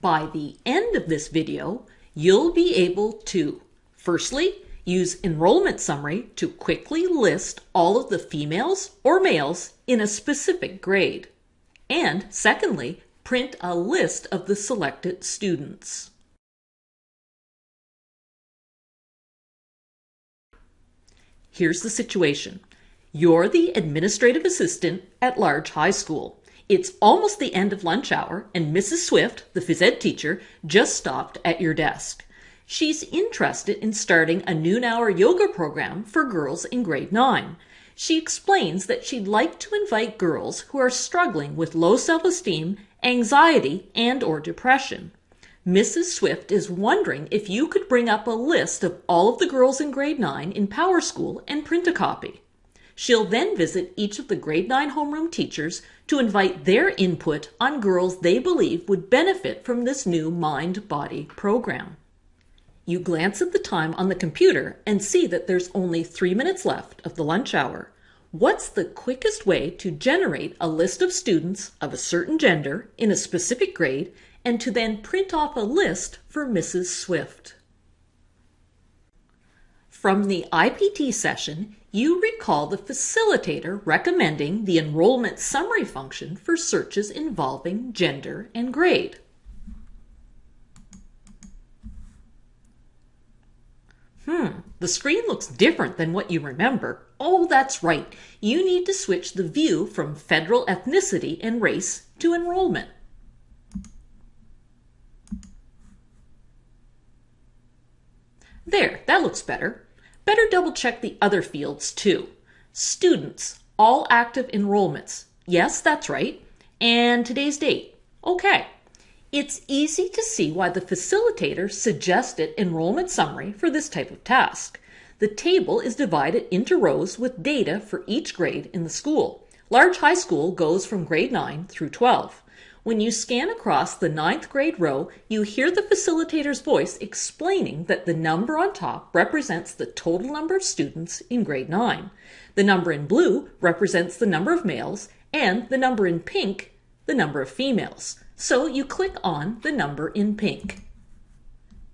By the end of this video, you'll be able to, firstly, use Enrollment Summary to quickly list all of the females or males in a specific grade. And secondly, print a list of the selected students. Here's the situation. You're the administrative assistant at Large High School. It's almost the end of lunch hour, and Mrs. Swift, the phys ed teacher, just stopped at your desk. She's interested in starting a noon-hour yoga program for girls in grade 9. She explains that she'd like to invite girls who are struggling with low self-esteem, anxiety, and/or depression. Mrs. Swift is wondering if you could bring up a list of all of the girls in grade 9 in Power School and print a copy. She'll then visit each of the grade 9 homeroom teachers to invite their input on girls they believe would benefit from this new mind-body program. You glance at the time on the computer and see that there's only 3 minutes left of the lunch hour. What's the quickest way to generate a list of students of a certain gender in a specific grade and to then print off a list for Mrs. Swift? From the IPT session, you recall the facilitator recommending the Enrollment Summary function for searches involving gender and grade. The screen looks different than what you remember. Oh, that's right. You need to switch the view from federal ethnicity and race to enrollment. There, that looks better. Better double check the other fields too. Students, all active enrollments. Yes, that's right. And today's date. Okay. It's easy to see why the facilitator suggested Enrollment Summary for this type of task. The table is divided into rows with data for each grade in the school. Large High School goes from grade 9 through 12. When you scan across the 9th grade row, you hear the facilitator's voice explaining that the number on top represents the total number of students in grade 9. The number in blue represents the number of males, and the number in pink, the number of females. So you click on the number in pink.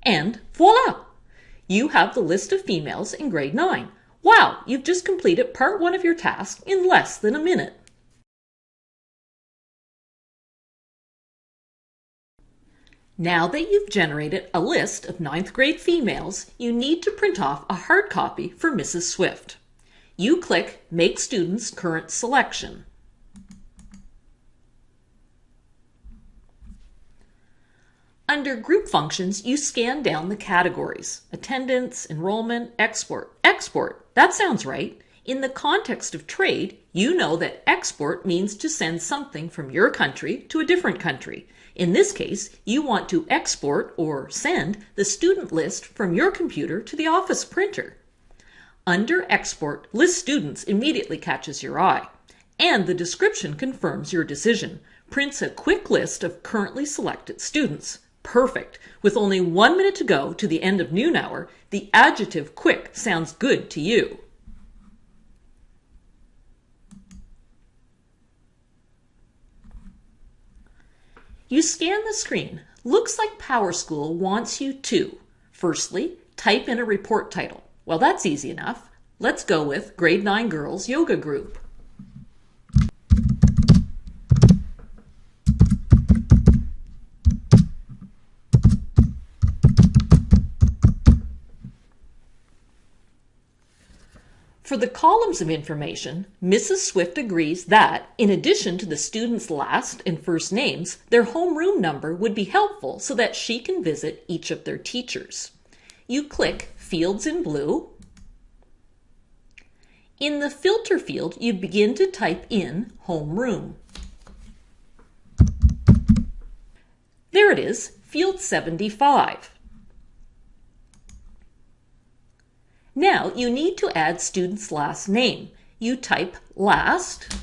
And voila! You have the list of females in grade 9. Wow, you've just completed part 1 of your task in less than a minute. Now that you've generated a list of 9th grade females, you need to print off a hard copy for Mrs. Swift. You click Make Students Current Selection. Under Group Functions, you scan down the categories: attendance, enrollment, export. Export, that sounds right. In the context of trade, you know that export means to send something from your country to a different country. In this case, you want to export or send the student list from your computer to the office printer. Under Export, List Students immediately catches your eye, and the description confirms your decision. Prints a quick list of currently selected students. Perfect. With only 1 minute to go to the end of noon hour, the adjective quick sounds good to you. You scan the screen. Looks like Power School wants you to, firstly, type in a report title. Well, that's easy enough. Let's go with Grade 9 Girls Yoga Group. For the columns of information, Mrs. Swift agrees that, in addition to the students' last and first names, their homeroom number would be helpful so that she can visit each of their teachers. You click Fields in blue. In the filter field, you begin to type in homeroom. There it is, field 75. Now you need to add student's last name. You type last,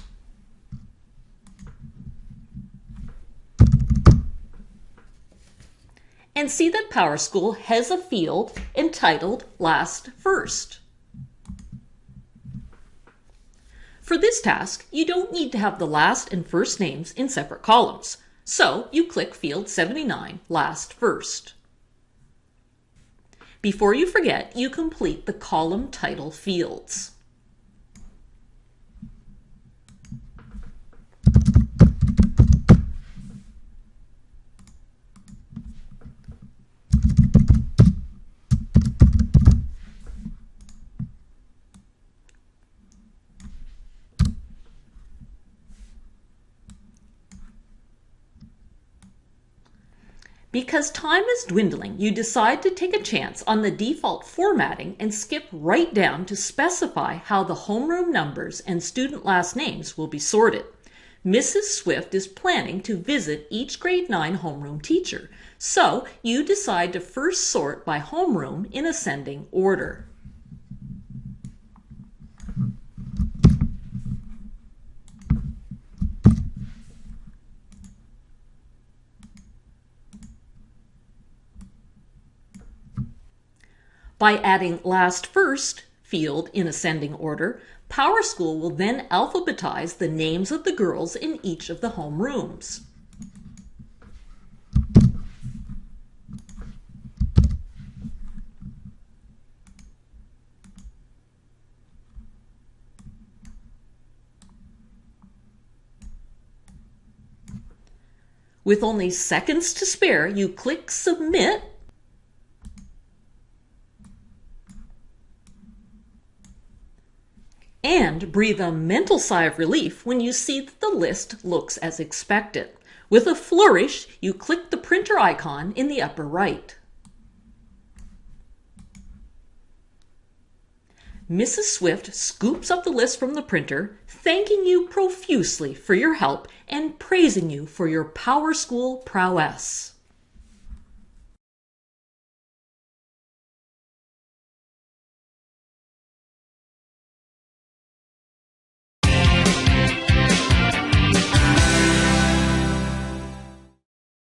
and see that Power School has a field entitled Last First. For this task, you don't need to have the last and first names in separate columns. So you click field 79, last first. Before you forget, you complete the column title fields. Because time is dwindling, you decide to take a chance on the default formatting and skip right down to specify how the homeroom numbers and student last names will be sorted. Mrs. Swift is planning to visit each grade 9 homeroom teacher, so you decide to first sort by homeroom in ascending order. By adding last first field in ascending order, PowerSchool will then alphabetize the names of the girls in each of the homerooms. With only seconds to spare, you click Submit and breathe a mental sigh of relief when you see that the list looks as expected. With a flourish, you click the printer icon in the upper right. Mrs. Swift scoops up the list from the printer, thanking you profusely for your help and praising you for your PowerSchool prowess.